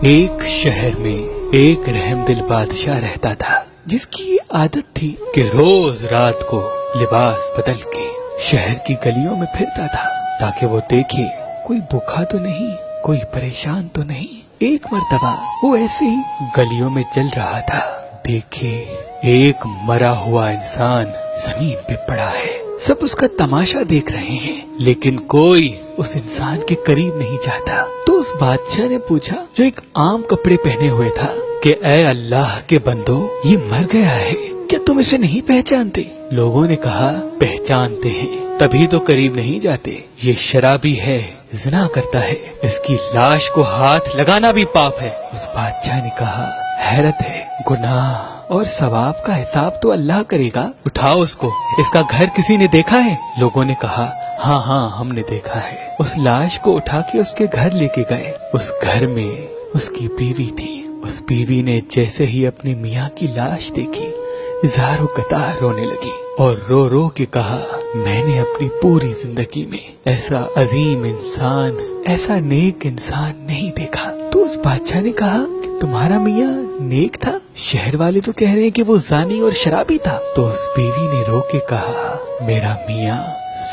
ایک شہر میں ایک رحم دل بادشاہ رہتا تھا، جس کی یہ عادت تھی کہ روز رات کو لباس بدل کے شہر کی گلیوں میں پھرتا تھا تاکہ وہ دیکھے کوئی بھوکا تو نہیں، کوئی پریشان تو نہیں۔ ایک مرتبہ وہ ایسے ہی گلیوں میں چل رہا تھا، دیکھے ایک مرا ہوا انسان زمین پہ پڑا ہے۔ سب اس کا تماشا دیکھ رہے ہیں، لیکن کوئی اس انسان کے قریب نہیں جاتا۔ تو اس بادشاہ نے پوچھا، جو ایک عام کپڑے پہنے ہوئے تھا، کہ اے اللہ کے بندو، یہ مر گیا ہے، کیا تم اسے نہیں پہچانتے؟ لوگوں نے کہا، پہچانتے ہیں، تبھی تو قریب نہیں جاتے۔ یہ شرابی ہے، زنا کرتا ہے، اس کی لاش کو ہاتھ لگانا بھی پاپ ہے۔ اس بادشاہ نے کہا، حیرت ہے، گناہ اور ثواب کا حساب تو اللہ کرے گا، اٹھاؤ اس کو، اس کا گھر کسی نے دیکھا ہے؟ لوگوں نے کہا، ہاں ہاں ہم نے دیکھا ہے۔ اس لاش کو اٹھا کے اس کے گھر لے کے گئے۔ اس گھر میں اس کی بیوی تھی۔ اس بیوی نے جیسے ہی اپنے میاں کی لاش دیکھی، زاروں قطار رونے لگی اور رو رو کے کہا، میں نے اپنی پوری زندگی میں ایسا عظیم انسان، ایسا نیک انسان نہیں دیکھا۔ تو اس بادشاہ نے کہا کہ تمہارا میاں نیک تھا؟ شہر والے تو کہہ رہے ہیں کہ وہ زانی اور شرابی تھا۔ تو اس بیوی نے رو کے کہا، میرا میاں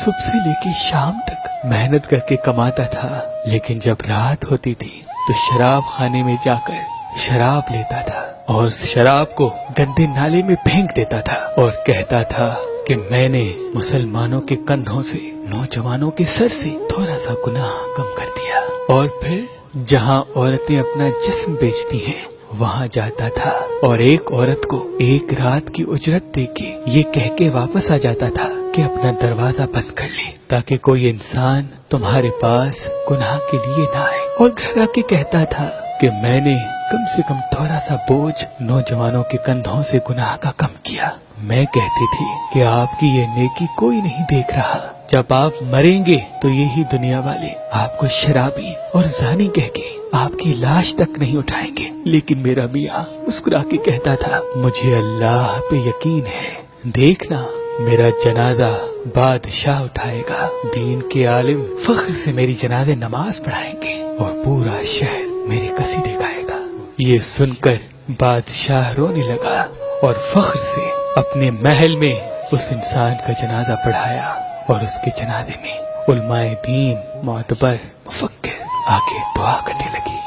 صبح سے لے کے شام تک محنت کر کے کماتا تھا، لیکن جب رات ہوتی تھی تو شراب خانے میں جا کر شراب لیتا تھا اور اس شراب کو گندے نالے میں پھینک دیتا تھا اور کہتا تھا کہ میں نے مسلمانوں کے کندھوں سے، نوجوانوں کے سر سے تھوڑا سا گناہ کم کر دیا۔ اور پھر جہاں عورتیں اپنا جسم بیچتی ہیں وہاں جاتا تھا اور ایک عورت کو ایک رات کی اجرت دے کے یہ کہہ کے واپس آ جاتا تھا کہ اپنا دروازہ بند کر لے تاکہ کوئی انسان تمہارے پاس گناہ کے لیے نہ آئے، اور گھر آ کے کہتا تھا کہ میں نے کم سے کم تھوڑا سا بوجھ نوجوانوں کے کندھوں سے گناہ کا کم کیا۔ میں کہتی تھی کہ آپ کی یہ نیکی کوئی نہیں دیکھ رہا، جب آپ مریں گے تو یہی دنیا والے آپ کو شرابی اور زانی کہہ کے آپ کی لاش تک نہیں اٹھائیں گے۔ لیکن میرا میاں مسکرا کے کہتا تھا، مجھے اللہ پہ یقین ہے، دیکھنا میرا جنازہ بادشاہ اٹھائے گا، دین کے عالم فخر سے میری جنازے نماز پڑھائیں گے اور پورا شہر میرے قصیدے گائے گا۔ یہ سن کر بادشاہ رونے لگا اور فخر سے اپنے محل میں اس انسان کا جنازہ پڑھایا، اور اس کے جنازے میں علماء دین، معتبر، مفکر آگے دعا کرنے لگی۔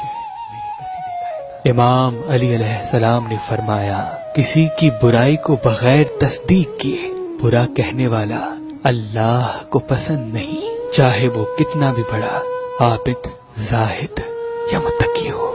امام علی علیہ السلام نے فرمایا، کسی کی برائی کو بغیر تصدیق کیے برا کہنے والا اللہ کو پسند نہیں، چاہے وہ کتنا بھی بڑا عابد، زاہد یا متقی ہو۔